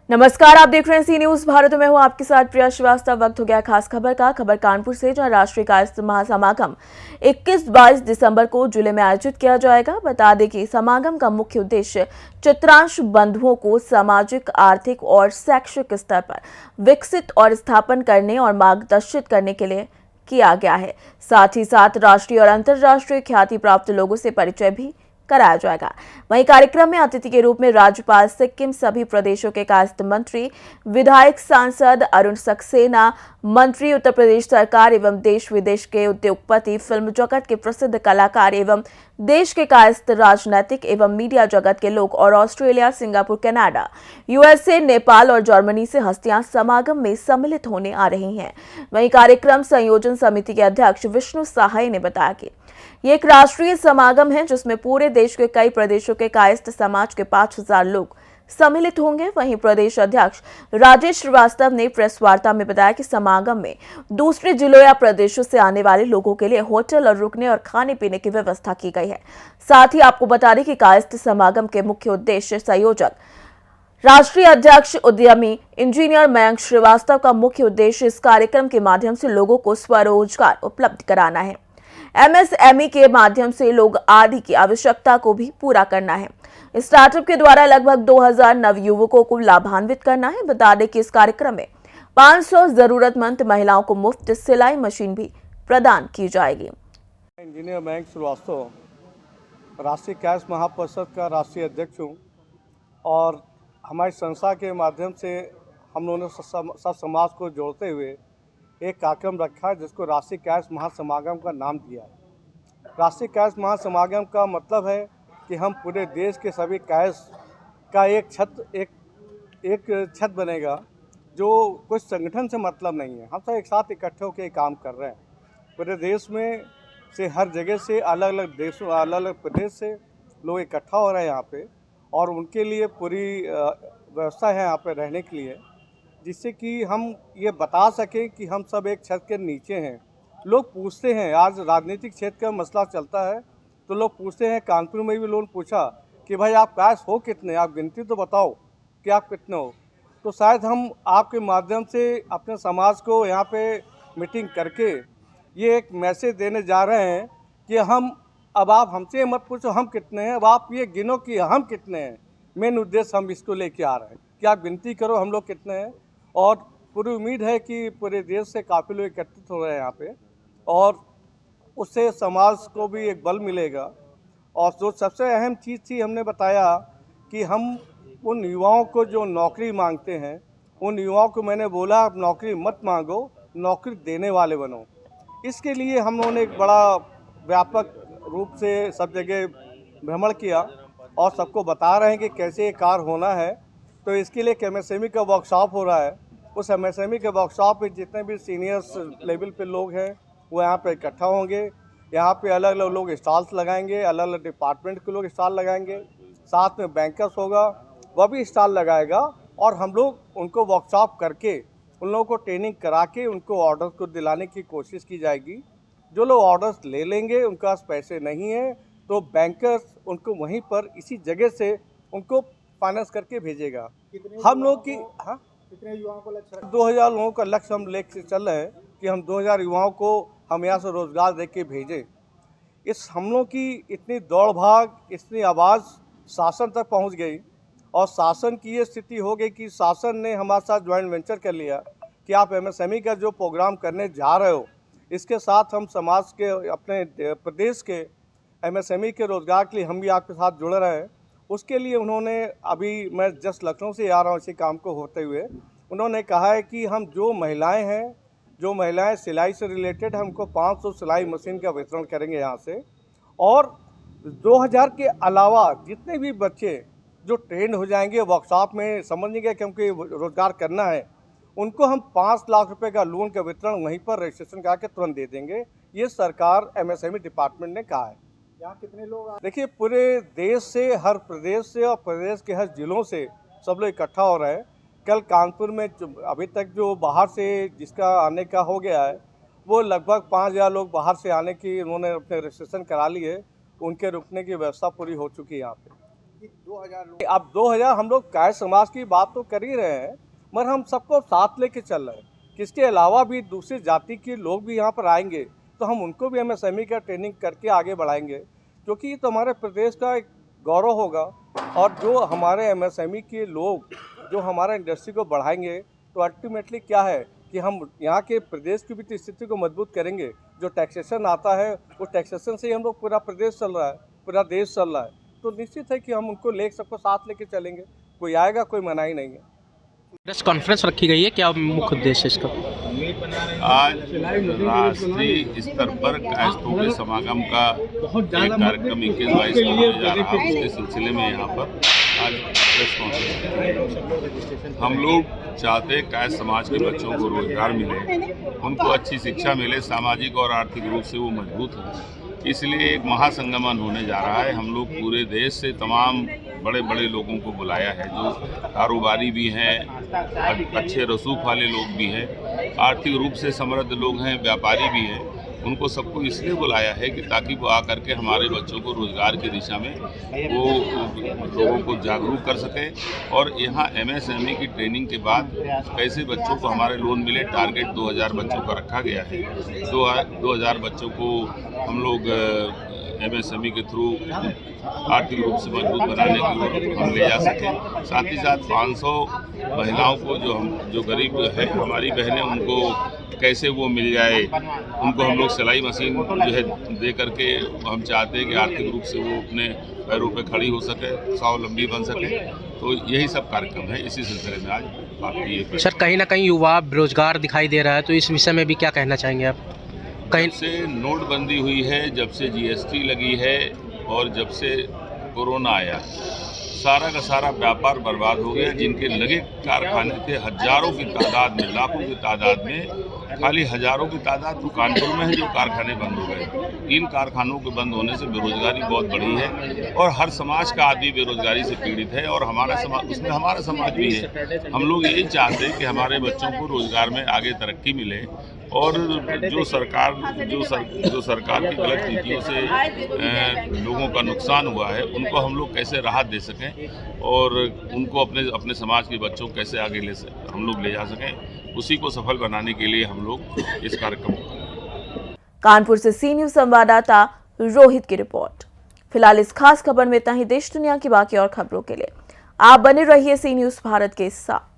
नमस्कार, आप देख रहे हैं सी न्यूज भारत में हूं आपके साथ प्रिया श्रीवास्तव। वक्त हो गया खास खबर का। खबर कानपुर से, जहां राष्ट्रीय कायस्थ महासमागम 21-22 दिसंबर को जिले में आयोजित किया जाएगा। बता दें कि समागम का मुख्य उद्देश्य चित्रांश बंधुओं को सामाजिक, आर्थिक और शैक्षिक स्तर पर विकसित और स्थापन करने और मार्गदर्शित करने के लिए किया गया है। साथ ही साथ राष्ट्रीय और अंतर्राष्ट्रीय ख्याति प्राप्त लोगों से परिचय भी कराया जाएगा। वहीं कार्यक्रम में अतिथि के रूप में राज्यपाल सिक्किम, सभी प्रदेशों के कायस्थ मंत्री, विधायक, सांसद अरुण सक्सेना, मंत्री, उत्तर प्रदेश सरकार एवं देश विदेश के उद्योगपति, फिल्म जगत के प्रसिद्ध कलाकार एवं देश के कायस्थ, राजनीतिक एवं मीडिया जगत के लोग और Australia, Singapore, Canada, USA, Nepal और जर्मनी से हस्तियां समागम में सम्मिलित होने आ रही हैं। वहीं कार्यक्रम संयोजन समिति के अध्यक्ष विष्णु सहाय ने बताया कि ये एक राष्ट्रीय समागम है जिसमें पूरे देश के कई प्रदेशों के कायस्थ समाज के 5000 लोग सम्मिलित होंगे। वहीं प्रदेश अध्यक्ष राजेश श्रीवास्तव ने प्रेस वार्ता में बताया कि समागम में दूसरे जिलों या प्रदेशों से आने वाले लोगों के लिए होटल और रुकने और खाने पीने की व्यवस्था की गई है। साथ ही आपको बता दें कि कायस्थ समागम के मुख्य उद्देश्य संयोजक राष्ट्रीय अध्यक्ष उद्यमी इंजीनियर मयंक श्रीवास्तव का मुख्य उद्देश्य इस कार्यक्रम के माध्यम से लोगों को स्वरोजगार उपलब्ध कराना है। एमएसएमई के माध्यम से लोग आदि की आवश्यकता को भी पूरा करना है। स्टार्टअप के द्वारा लगभग 2000 नवयुवकों को लाभान्वित करना है। बता दें कि इस कार्यक्रम में 500 जरूरतमंद महिलाओं को मुफ्त सिलाई मशीन भी प्रदान की जाएगी। इंजीनियर मयंक श्रीवास्तव राष्ट्रीय कायस्थ महापरिषद का राष्ट्रीय अध्यक्ष हूँ और हमारी संस्था के माध्यम से हम लोगों ने सब समाज को जोड़ते हुए एक कार्यक्रम रखा है जिसको राष्ट्रीय कायस्थ महासमागम का नाम दिया है। राष्ट्रीय कायस्थ महासमागम का मतलब है कि हम पूरे देश के सभी कायस्थ का एक छत बनेगा, जो कुछ संगठन से मतलब नहीं है। हम सब एक साथ इकट्ठे होकर काम कर रहे हैं। पूरे देश में से हर जगह से अलग अलग देशों, अलग अलग प्रदेश से लोग इकट्ठा हो रहे हैं यहाँ पे, और उनके लिए पूरी व्यवस्था है यहाँ पे रहने के लिए, जिससे कि हम ये बता सकें कि हम सब एक छत के नीचे हैं। लोग पूछते हैं, आज राजनीतिक क्षेत्र का मसला चलता है तो लोग पूछते हैं, कानपुर में भी लोगों ने पूछा कि भाई आप कायस्थ हो कितने, आप गिनती तो बताओ कि आप कितने हो। तो शायद हम आपके माध्यम से अपने समाज को यहाँ पे मीटिंग करके ये एक मैसेज देने जा रहे हैं कि अब आप हमसे मत पूछो हम कितने हैं, अब आप ये गिनो कि हम कितने हैं। मेन उद्देश्य हम इसको लेके आ रहे हैं कि आप गिनती करो हम लोग कितने हैं। और पूरी उम्मीद है कि पूरे देश से काफ़ी लोग एकत्रित हो रहे हैं यहाँ पे, और उससे समाज को भी एक बल मिलेगा। और जो सबसे अहम चीज़ थी, हमने बताया कि हम उन युवाओं को जो नौकरी मांगते हैं, उन युवाओं को मैंने बोला आप नौकरी मत मांगो, नौकरी देने वाले बनो। इसके लिए हम लोगों ने एक बड़ा व्यापक रूप से सब जगह भ्रमण किया और सबको बता रहे हैं कि कैसे ये कार्य होना है। तो इसके लिए एक एमएसएमई का वर्कशॉप हो रहा है। उस एमएसएमई के वर्कशॉप में जितने भी सीनियर्स लेवल पे लोग हैं वो यहाँ पे इकट्ठा होंगे। यहाँ पे अलग अलग लोग स्टॉल्स लगाएंगे, अलग अलग डिपार्टमेंट के लोग स्टॉल लगाएंगे, साथ में बैंकर्स होगा वह भी स्टॉल लगाएगा, और हम लोग उनको वर्कशॉप करके उन लोगों को ट्रेनिंग करा के उनको ऑर्डर को दिलाने की कोशिश की जाएगी। जो लोग ऑर्डर्स ले लेंगे, उनके पास पैसे नहीं है, तो बैंकर्स उनको वहीं पर इसी जगह से उनको फाइनेंस करके भेजेगा। हम लोग की कितने युवाओं को लक्ष्य 2000 लोगों का लक्ष्य हम लेके चल रहे हैं कि हम 2000 युवाओं को हम यहाँ से रोजगार दे के भेजें। इस हम लोग की इतनी दौड़ भाग, इतनी आवाज़ शासन तक पहुँच गई, और शासन की ये स्थिति हो गई कि शासन ने हमारे साथ ज्वाइंट वेंचर कर लिया कि आप एमएसएमई का जो प्रोग्राम करने जा रहे हो, इसके साथ हम समाज के, अपने प्रदेश के एमएसएमई के रोज़गार के लिए हम भी आपके साथ जुड़ रहे हैं। उसके लिए उन्होंने, अभी मैं जस्ट लखनऊ से आ रहा हूँ इसी काम को होते हुए, उन्होंने कहा है कि हम जो महिलाएं सिलाई से रिलेटेड, हमको 500 सिलाई मशीन का वितरण करेंगे यहाँ से, और 2000 के अलावा जितने भी बच्चे जो ट्रेंड हो जाएंगे वर्कशॉप में, समझेंगे कि हमको रोज़गार करना है, उनको हम 5 लाख रुपए का लोन का वितरण वहीं पर रजिस्ट्रेशन करा के तुरंत दे देंगे। ये सरकार एमएसएमई डिपार्टमेंट ने कहा है। यहाँ कितने लोग देखिए, पूरे देश से, हर प्रदेश से और प्रदेश के हर जिलों से सब लोग इकट्ठा हो रहे हैं। कल कानपुर में अभी तक जो बाहर से जिसका आने का हो गया है, वो लगभग 5000 लोग बाहर से आने की उन्होंने अपने रजिस्ट्रेशन करा लिए। उनके रुकने की व्यवस्था पूरी हो चुकी है यहाँ पे। कि 2000 लोग अब 2000 हम लोग काय समाज की बात तो कर ही रहे हैं, मगर हम सबको साथ लेके चल रहे हैं कि इसके अलावा भी दूसरी जाति के लोग भी यहाँ पर आएंगे तो हम उनको भी एमएसएमई का ट्रेनिंग करके आगे बढ़ाएंगे, क्योंकि ये तो हमारे प्रदेश का एक गौरव होगा। और जो हमारे एमएसएमई के लोग जो हमारा इंडस्ट्री को बढ़ाएंगे तो अल्टीमेटली क्या है कि हम यहाँ के प्रदेश की भी स्थिति को मजबूत करेंगे। जो टैक्सेशन आता है वो टैक्सेशन से ही हम लोग पूरा प्रदेश चल रहा है, पूरा देश चल रहा है, तो निश्चित है कि हम उनको सबको साथ लेके चलेंगे। कोई आएगा, कोई मनाही नहीं है। प्रेस कॉन्फ्रेंस रखी गई है, क्या मुख्य उद्देश्य इसका? आज राष्ट्रीय स्तर पर कायस्थों के समागम का एक कार्यक्रम 21-22 को होने जा रहा है। उसके सिलसिले में यहाँ पर आज प्रेस कॉन्फ्रेंस हम लोग चाहते हैं कायस्थ समाज के बच्चों को रोजगार मिले, उनको अच्छी शिक्षा मिले, सामाजिक और आर्थिक रूप से वो मजबूत हों। इसलिए एक महासंगमन होने जा रहा है। हम लोग पूरे देश से तमाम बड़े बड़े लोगों को बुलाया है, जो कारोबारी भी हैं, अच्छे रसूख वाले लोग भी हैं, आर्थिक रूप से समृद्ध लोग हैं, व्यापारी भी हैं। उनको सबको इसलिए बुलाया है कि ताकि वो आकर के हमारे बच्चों को रोज़गार की दिशा में वो लोगों को जागरूक कर सकें। और यहाँ एमएसएमई की ट्रेनिंग के बाद कैसे बच्चों को हमारे लोन मिले। टारगेट 2000 बच्चों का रखा गया है। 2000 बच्चों को हम लोग एमएसएमई के थ्रू आर्थिक रूप से मजबूत बनाने की ओर हम ले जा सकें। साथ ही साथ 500 महिलाओं को जो गरीब है हमारी बहनें, उनको कैसे वो मिल जाए, उनको हम लोग सिलाई मशीन जो है दे करके हम चाहते हैं कि आर्थिक रूप से वो अपने पैरों पे खड़ी हो सके, स्वावलंबी बन सके। तो यही सब कार्यक्रम है। इसी सिलसिले में आज बात की है। सर, कहीं ना कहीं युवा बेरोजगार दिखाई दे रहा है, तो इस विषय में भी क्या कहना चाहेंगे आप? जब से नोटबंदी हुई है, जब से जीएसटी लगी है और जब से कोरोना आया, सारा का सारा व्यापार बर्बाद हो गया। जिनके लगे कारखाने थे हजारों की तादाद में, लाखों की तादाद में, खाली हजारों की तादाद तो कानपुर में है जो कारखाने बंद हो गए। इन कारखानों के बंद होने से बेरोजगारी बहुत बढ़ी है और हर समाज का आदमी बेरोजगारी से पीड़ित है और हमारा समाज, उसमें हमारा समाज भी है। हम लोग यही चाहते हैं कि हमारे बच्चों को रोजगार में आगे तरक्की मिले और जो सरकार की गलत नीतियों से लोगों का नुकसान हुआ है, उनको हम लोग कैसे राहत दे सकें और उनको अपने समाज के बच्चों को कैसे आगे हम लोग ले जा सकें, उसी को सफल बनाने के लिए हम लोग इस कार्यक्रम को। कानपुर से सी न्यूज़ संवाददाता रोहित की रिपोर्ट। फिलहाल इस खास खबर में इतना ही। देश दुनिया की बाकी और खबरों के लिए आप बने रहिए सी न्यूज़ भारत के साथ।